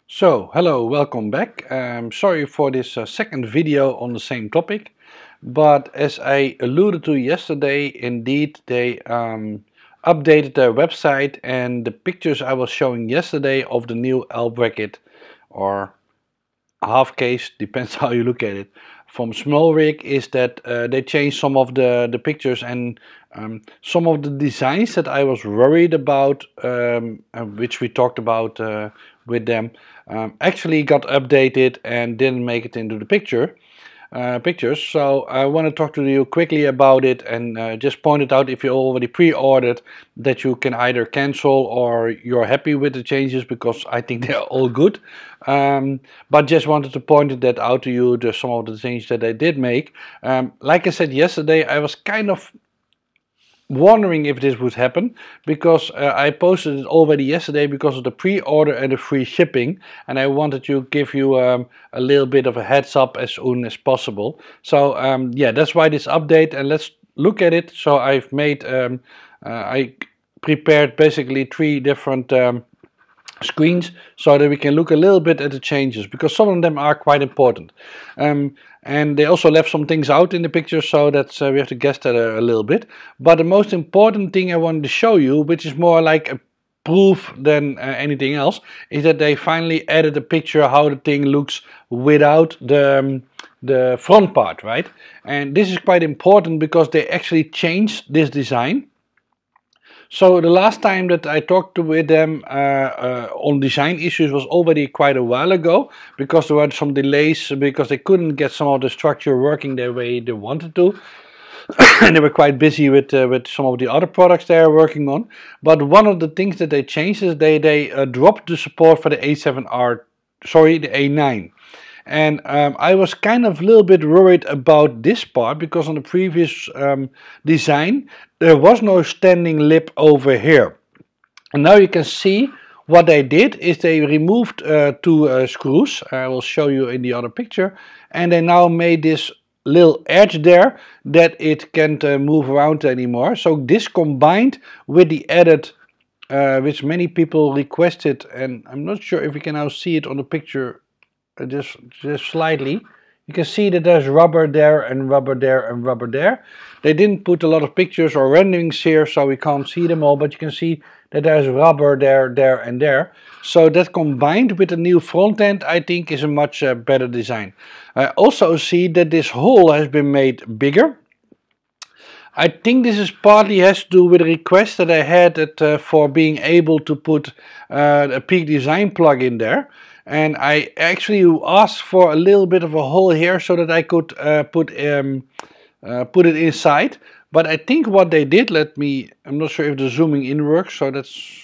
So, hello, welcome back. Sorry for this second video on the same topic, but as I alluded to yesterday, indeed they updated their website, and the pictures I was showing yesterday of the new L bracket or half case, depends how you look at it, from Smallrig is that they changed some of the pictures, and some of the designs that I was worried about, which we talked about with them, actually got updated and didn't make it into the pictures. So I want to talk to you quickly about it, and just point it out if you already pre-ordered that you can either cancel or you're happy with the changes, because I think they're all good. But just wanted to point that out to you, some of the changes that I did make. Like I said yesterday, I was kind of wondering if this would happen, because I posted it already yesterday because of the pre-order and the free shipping, and I wanted to give you a little bit of a heads up as soon as possible. So yeah, that's why this update, and let's look at it. So I've made I prepared basically three different screens so that we can look a little bit at the changes, because some of them are quite important. And they also left some things out in the picture, so that we have to guess that a little bit. But the most important thing I wanted to show you, which is more like a proof than anything else, is that they finally added a picture how the thing looks without the front part, right? And this is quite important because they actually changed this design. So the last time that I talked with them on design issues was already quite a while ago, because there were some delays because they couldn't get some of the structure working the way they wanted to. And they were quite busy with some of the other products they are working on. But one of the things that they changed is they dropped the support for the the A9. And I was kind of a little bit worried about this part, because on the previous design there was no standing lip over here. And now you can see what they did is they removed two screws. I will show you in the other picture. And they now made this little edge there that it can't move around anymore. So this combined with the added, which many people requested, and I'm not sure if we can now see it on the picture, just slightly. You can see that there's rubber there and rubber there and rubber there. They didn't put a lot of pictures or renderings here, so we can't see them all, but you can see that there's rubber there, there and there. So that combined with the new front end, I think is a much better design. I also see that this hole has been made bigger. I think this is partly has to do with a request that I had for being able to put a Peak Design plug in there. And I actually asked for a little bit of a hole here so that I could put it inside. But I think what they did, I'm not sure if the zooming in works, so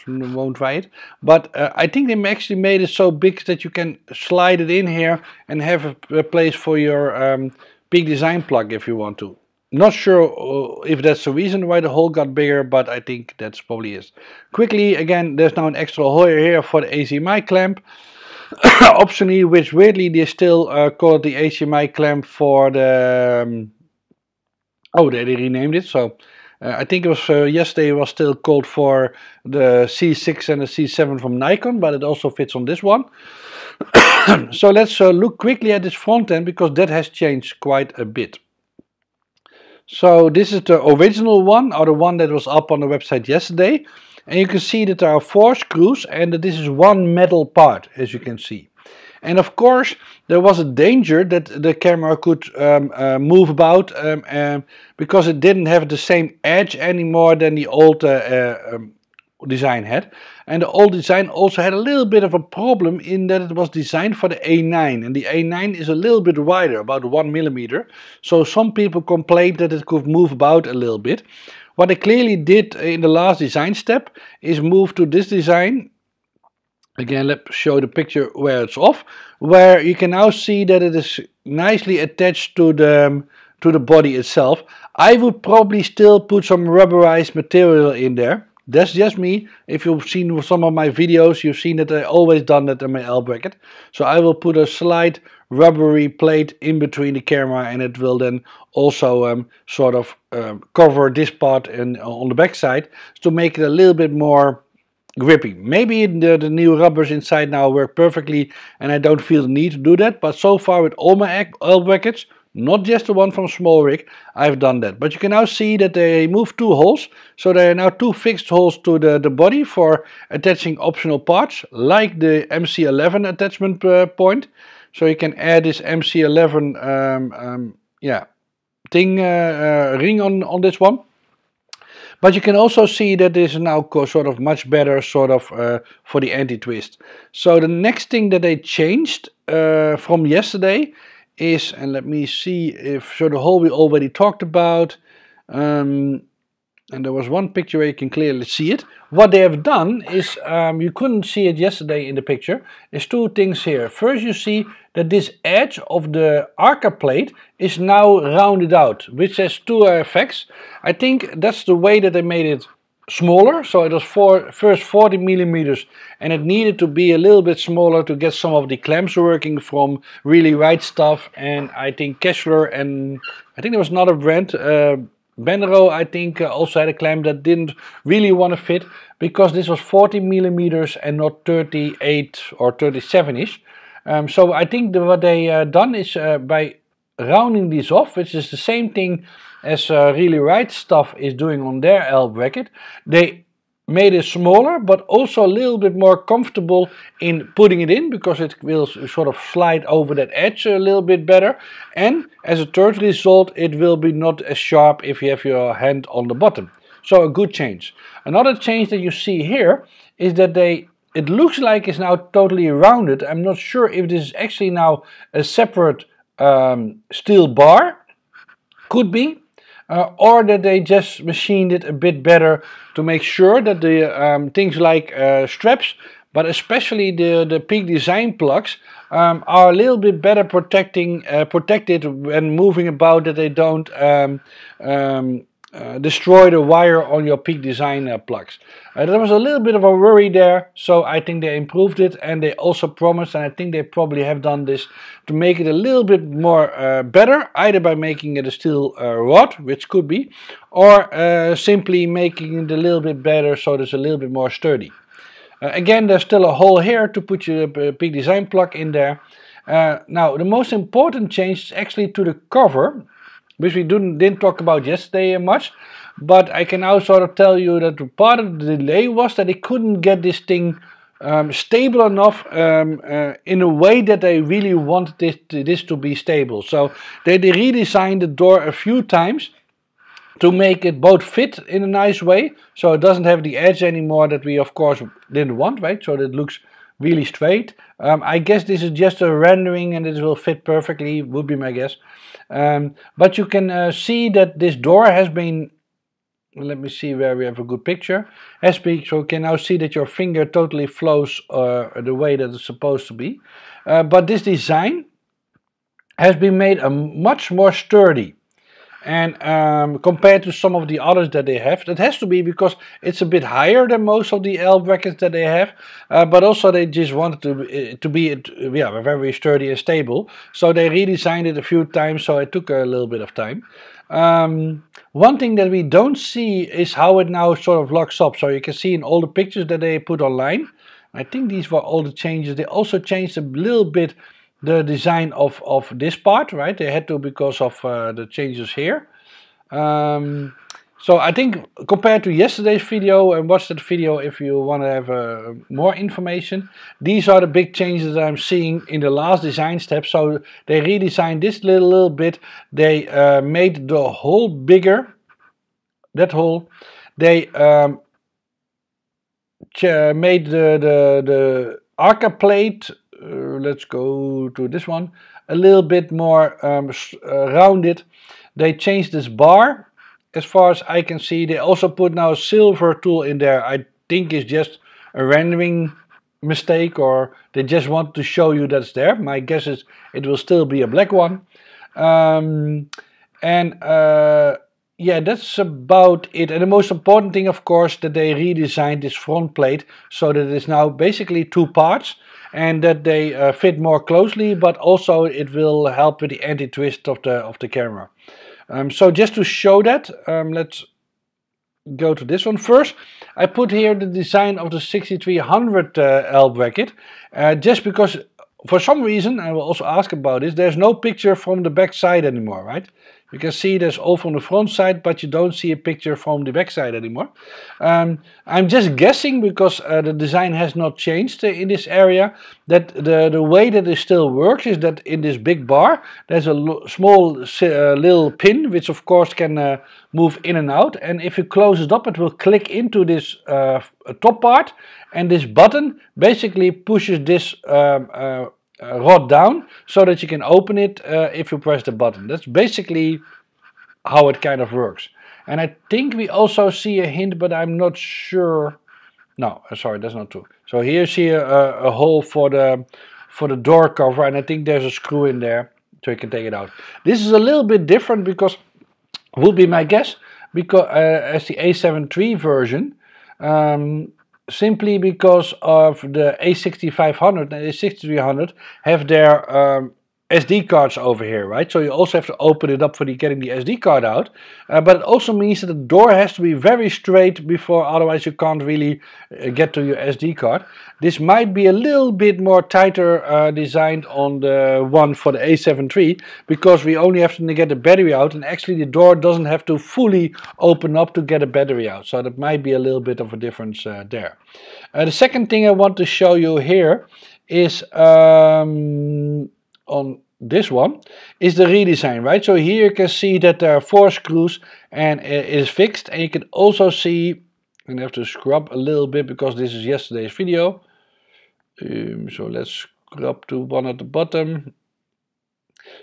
won't try it. But I think they actually made it so big that you can slide it in here and have a place for your Peak Design plug if you want to. Not sure if that's the reason why the hole got bigger, but I think that's probably is. Quickly, again, there's now an extra hole here for the HDMI clamp. Optionally, which weirdly they still call it the HDMI clamp for the... oh, they renamed it. So I think it was yesterday it was still called for the C6 and the C7 from Nikon, but it also fits on this one. So let's look quickly at this front end, because that has changed quite a bit. So this is the original one, or the one that was up on the website yesterday. And you can see that there are 4 screws and that this is one metal part, as you can see. And of course, there was a danger that the camera could move about because it didn't have the same edge anymore than the old design had. And the old design also had a little bit of a problem in that it was designed for the A9, and the A9 is a little bit wider, about 1 millimeter. So some people complained that it could move about a little bit. What they clearly did in the last design step is move to this design. Again, let's show the picture where it's off, where you can now see that it is nicely attached to the body itself. I would probably still put some rubberized material in there. That's just me. If you've seen some of my videos, you've seen that I always done that in my L bracket. So I will put a slight rubbery plate in between the camera, and it will then also sort of cover this part on the back side to make it a little bit more grippy. Maybe the new rubbers inside now work perfectly and I don't feel the need to do that, but so far with all my L brackets, not just the one from Smallrig, I've done that. But you can now see that they removed 2 holes, so there are now 2 fixed holes to the body for attaching optional parts, like the MC11 attachment point. So you can add this MC11 ring on this one. But you can also see that this is now sort of much better for the anti-twist. So the next thing that they changed from yesterday is, and let me see if, so the hole we already talked about, and there was one picture where you can clearly see it. What they have done is, you couldn't see it yesterday in the picture, is 2 things here. First, you see that this edge of the Arca plate is now rounded out, which has 2 effects. I think that's the way that they made it smaller. So it was first 40 millimeters and it needed to be a little bit smaller to get some of the clamps working from Really Right stuff, and I think Kessler, and I think there was another brand, Benro, I think also had a clamp that didn't really want to fit, because this was 40 millimeters and not 38 or 37-ish. So I think what they done is by rounding these off, which is the same thing as Really Right stuff is doing on their L bracket, they made it smaller but also a little bit more comfortable in putting it in, because it will sort of slide over that edge a little bit better, and as a third result it will be not as sharp if you have your hand on the bottom. So a good change. Another change that you see here is that it looks like it's now totally rounded. I'm not sure if this is actually now a separate steel bar, could be, or that they just machined it a bit better to make sure that the things like straps, but especially the Peak Design plugs, are a little bit better protected when moving about, that they don't destroy the wire on your Peak Design plugs. There was a little bit of a worry there, so I think they improved it, and they also promised, and I think they probably have done this, to make it a little bit more better, either by making it a steel rod, which could be, or simply making it a little bit better so it's a little bit more sturdy. Again, there's still a hole here to put your Peak Design plug in there. Now, the most important change is actually to the cover, which we didn't talk about yesterday much, but I can now sort of tell you that part of the delay was that they couldn't get this thing stable enough in a way that they really wanted this to be stable. So they redesigned the door a few times to make it both fit in a nice way, so it doesn't have the edge anymore that we of course didn't want, right? So that it looks really straight. I guess this is just a rendering and it will fit perfectly, would be my guess. But you can see that this door has been, let me see where we have a good picture, so you can now see that your finger totally flows the way that it's supposed to be. But this design has been made much more sturdy. And compared to some of the others that they have, that has to be because it's a bit higher than most of the L brackets that they have, but also they just wanted to be very sturdy and stable. So they redesigned it a few times, so it took a little bit of time. One thing that we don't see is how it now sort of locks up. So you can see in all the pictures that they put online, I think these were all the changes. They also changed a little bit the design of this part, right? They had to because of the changes here. So I think compared to yesterday's video, and watch that video if you want to have more information, these are the big changes that I'm seeing in the last design step. So they redesigned this little bit. They made the hole bigger, that hole. They made the Arca plate, let's go to this one, a little bit more rounded. They changed this bar, as far as I can see. They also put now a silver tool in there. I think it's just a rendering mistake, or they just want to show you that's there. My guess is it will still be a black one. Yeah, that's about it. And the most important thing, of course, that they redesigned this front plate so that it's now basically two parts, and that they fit more closely, but also it will help with the anti-twist of the camera. So just to show that, let's go to this one first. I put here the design of the 6300 L bracket, just because for some reason, I will also ask about this, there's no picture from the back side anymore, right? You can see there's all from the front side, but you don't see a picture from the back side anymore. I'm just guessing, because the design has not changed in this area, that the way that it still works is that in this big bar there's a small little pin, which of course can move in and out, and if you close it up it will click into this top part, and this button basically pushes this rod down so that you can open it if you press the button. That's basically how it kind of works. And I think we also see a hint, but I'm not sure. No, sorry, that's not true. So here you see a hole for the door cover, and I think there's a screw in there so you can take it out. This is a little bit different, because would be my guess, because as the a7iii version, simply because of the a6500 and a6300 have their SD cards over here, right? So you also have to open it up for getting the SD card out, but it also means that the door has to be very straight before, otherwise you can't really get to your SD card. This might be a little bit more tighter designed on the one for the a7iii, because we only have to get the battery out, and actually the door doesn't have to fully open up to get a battery out, so that might be a little bit of a difference there. The second thing I want to show you here is on this one is the redesign, right? So here you can see that there are 4 screws and it is fixed, and you can also see, I'm gonna have to scrub a little bit because this is yesterday's video, so let's scrub to one at the bottom.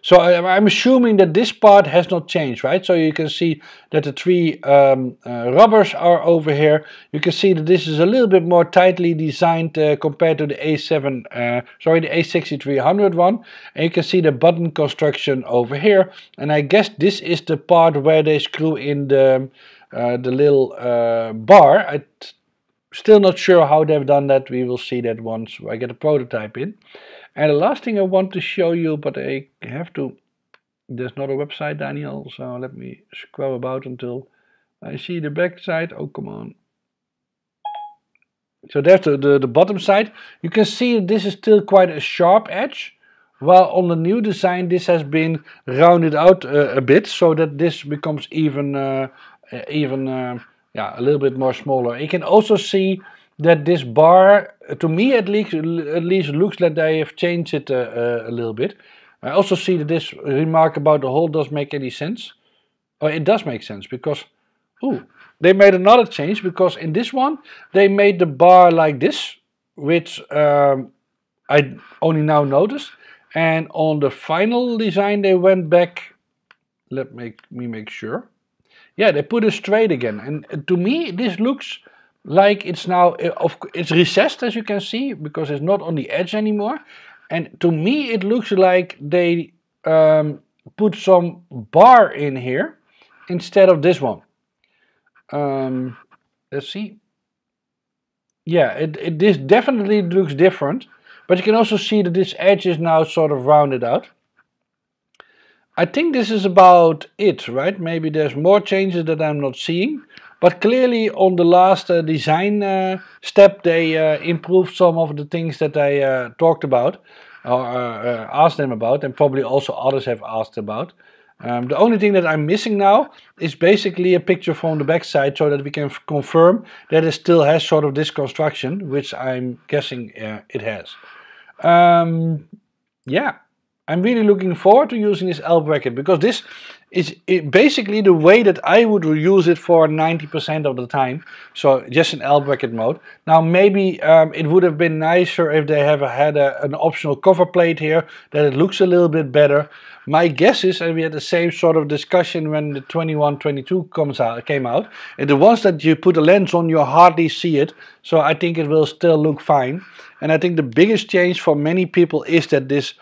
So I'm assuming that this part has not changed, right? So you can see that the 3 rubbers are over here. You can see that this is a little bit more tightly designed compared to the the a6300 one. And you can see the button construction over here. And I guess this is the part where they screw in the little bar. I'm still not sure how they've done that. We will see that once I get a prototype in. And the last thing I want to show you, but I have to, there's not a website, Daniel, so let me scroll about until I see the back side. Oh, come on. So there's the bottom side. You can see this is still quite a sharp edge, while on the new design this has been rounded out a bit, so that this becomes even yeah, a little bit more smaller. You can also see that this bar, to me at least looks like they have changed it a little bit. I also see that this remark about the hole does make any sense. Oh, it does make sense, because they made another change, because in this one they made the bar like this, which I only now noticed, and on the final design they went back. Let me make sure. Yeah, they put it straight again, and to me this looks like it's now, it's recessed, as you can see, because it's not on the edge anymore. And to me it looks like they put some bar in here instead of this one. Let's see. Yeah, this definitely looks different, but you can also see that this edge is now sort of rounded out. I think this is about it, right? Maybe there's more changes that I'm not seeing. But clearly on the last design step they improved some of the things that I talked about, or asked them about, and probably also others have asked about. The only thing that I'm missing now is basically a picture from the back side, so that we can confirm that it still has sort of this construction, which I'm guessing it has. Yeah. I'm really looking forward to using this L bracket, because this is basically the way that I would use it for 90% of the time. So just in L bracket mode. Now maybe it would have been nicer if they have had an optional cover plate here, that it looks a little bit better. My guess is, and we had the same sort of discussion when the 2122 came out, and the ones that you put a lens on, you hardly see it. So I think it will still look fine. And I think the biggest change for many people is that this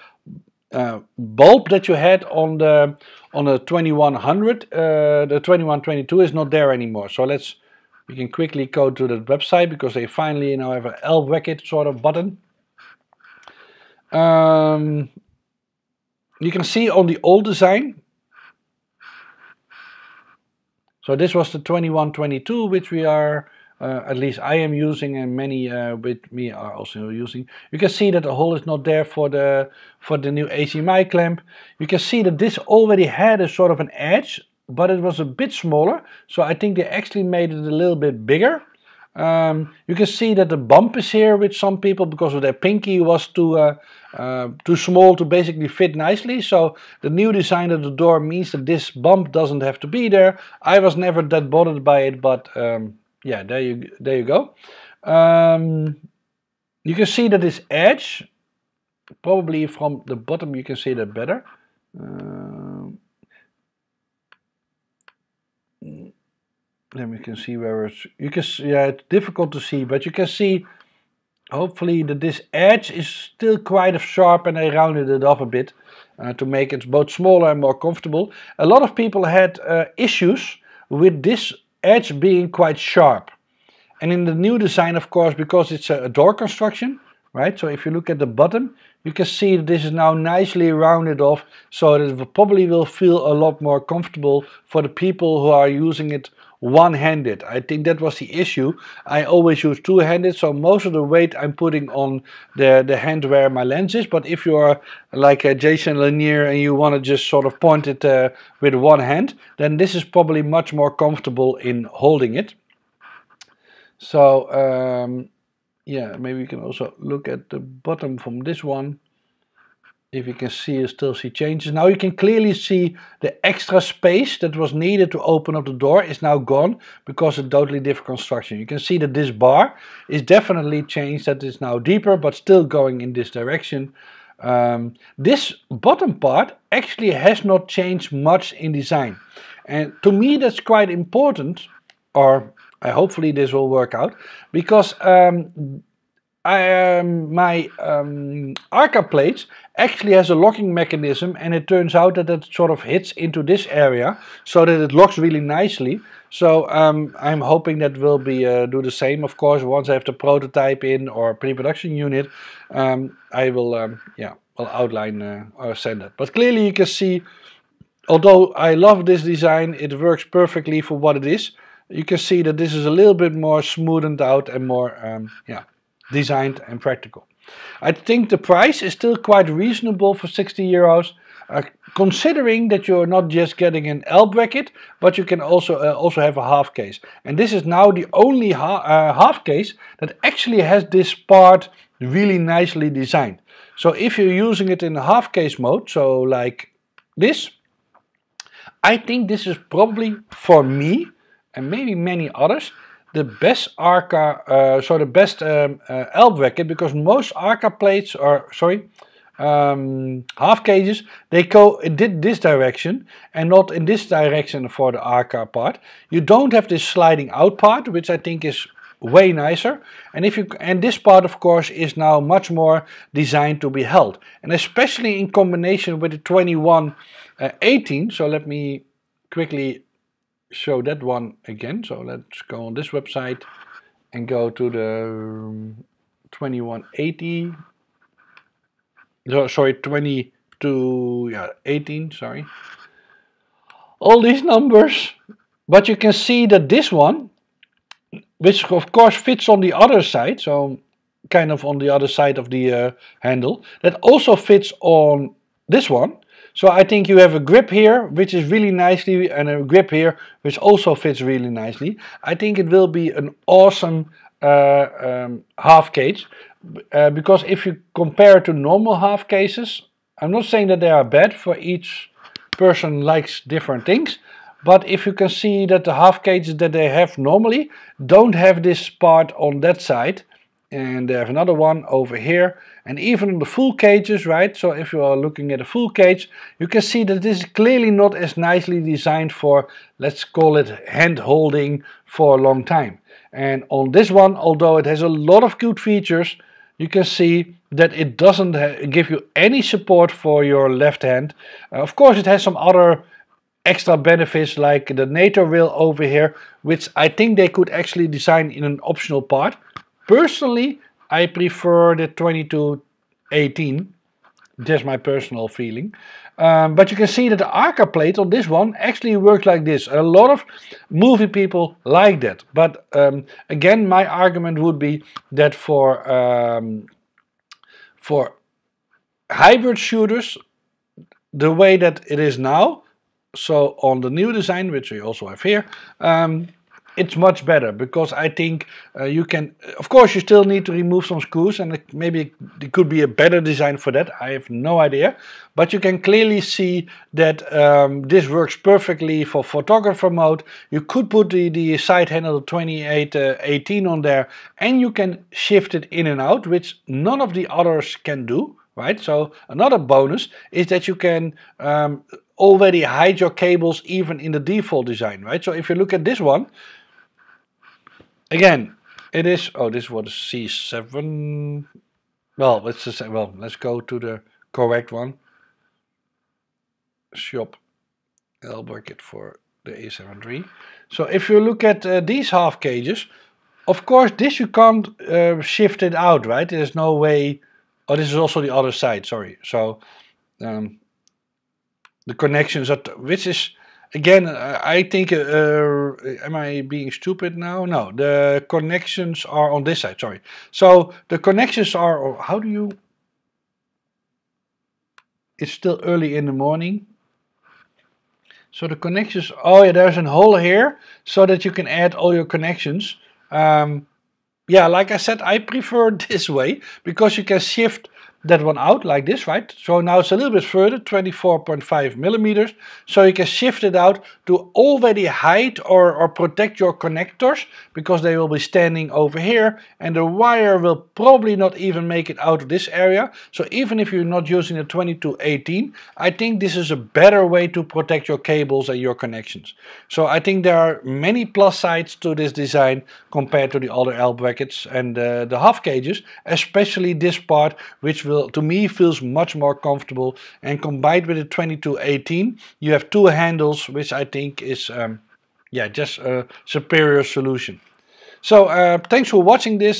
bulb that you had on the 2100, the 2122 is not there anymore. So we can quickly go to the website, because they finally now have an L bracket sort of button. You can see on the old design, So this was the 2122, which we are, at least I am using, and many with me are also using. You can see that the hole is not there for the new a7iii clamp. You can see that this already had a sort of an edge, but it was a bit smaller. So I think they actually made it a little bit bigger. You can see that the bump is here with some people because of their pinky was too small to basically fit nicely. So the new design of the door means that this bump doesn't have to be there. I was never that bothered by it, but yeah, there you go. You can see that this edge, probably from the bottom you can see that better. Then we can see where it's, yeah, it's difficult to see, but you can see hopefully that this edge is still quite sharp, and I rounded it off a bit to make it both smaller and more comfortable. A lot of people had issues with this edge being quite sharp. And in the new design, of course, because it's a door construction, right? So if you look at the bottom, you can see that this is now nicely rounded off, so that it probably will feel a lot more comfortable for the people who are using it one-handed. I think that was the issue. I always use two-handed, so most of the weight I'm putting on the hand where my lens is. But if you are like a Jason Lanier and you want to just sort of point it with one hand, then this is probably much more comfortable in holding it. So yeah, maybe you can also look at the bottom from this one. If you can see, you still see changes. Now you can clearly see the extra space that was needed to open up the door is now gone because it's a totally different construction. You can see that this bar is definitely changed, that it's now deeper but still going in this direction. This bottom part actually has not changed much in design. And to me that's quite important, or hopefully this will work out, because my Arca plates actually has a locking mechanism, and it turns out that it sort of hits into this area so that it locks really nicely. So I'm hoping that will be do the same. Of course, once I have the prototype in or pre-production unit, I will yeah, I'll outline or send it. But clearly you can see, although I love this design, it works perfectly for what it is. You can see that this is a little bit more smoothened out and more yeah, designed and practical. I think the price is still quite reasonable for 60 euros, considering that you're not just getting an L bracket, but you can also have a half case. And this is now the only half case that actually has this part really nicely designed. So if you're using it in a half case mode, so like this, I think this is probably for me and maybe many others the best Arca, so the best L bracket, because most Arca plates, or sorry, half cages, they go in this direction and not in this direction for the Arca part. You don't have this sliding out part, which I think is way nicer. And this part of course is now much more designed to be held, and especially in combination with the 2118. So let me quickly show that one again. So let's go on this website and go to the 2180. So, sorry, 2218, sorry. All these numbers, but you can see that this one, which of course fits on the other side, so kind of on the other side of the handle, that also fits on this one. So I think you have a grip here which is really nicely, and a grip here which also fits really nicely. I think it will be an awesome half case, because if you compare it to normal half cases, I'm not saying that they are bad, for each person likes different things, but if you can see that the half cages that they have normally don't have this part on that side, and they have another one over here, and even on the full cages, right? So if you are looking at a full cage, you can see that this is clearly not as nicely designed for, let's call it, hand holding for a long time. And on this one, although it has a lot of good features, you can see that it doesn't give you any support for your left hand. Of course it has some other extra benefits like the NATO rail over here, which I think they could actually design in an optional part. Personally, I prefer the 2218 Just my personal feeling. But you can see that the Arca plate on this one actually works like this. A lot of movie people like that. But again, my argument would be that for hybrid shooters, the way that it is now, so on the new design, which we also have here, it's much better, because I think you can, of course you still need to remove some screws, and maybe it could be a better design for that, I have no idea, but you can clearly see that this works perfectly for photographer mode. You could put the side handle 2818 on there, and you can shift it in and out, which none of the others can do. Right, so another bonus is that you can already hide your cables even in the default design, right? So if you look at this one, again, it is, oh, this was C7. Well, let's go to the correct one. Shop L bracket for the a7iii. So if you look at these half cages, of course this you can't shift it out, right? There's no way. Oh, this is also the other side, sorry. So the connections are, which is, again, I think, am I being stupid now? No, the connections are on this side, sorry. So the connections are, or how do you, it's still early in the morning. So the connections, oh yeah, there's a hole here so that you can add all your connections. Yeah, like I said, I prefer this way because you can shift that one out like this, right? So now it's a little bit further, 24.5 millimeters. So you can shift it out to already hide or protect your connectors, because they will be standing over here and the wire will probably not even make it out of this area. So even if you're not using a 2218, I think this is a better way to protect your cables and your connections. So I think there are many plus sides to this design compared to the other L brackets and the half cages, especially this part, which will, to me, feels much more comfortable, and combined with the 2218 you have two handles, which I think is yeah, just a superior solution. So thanks for watching this.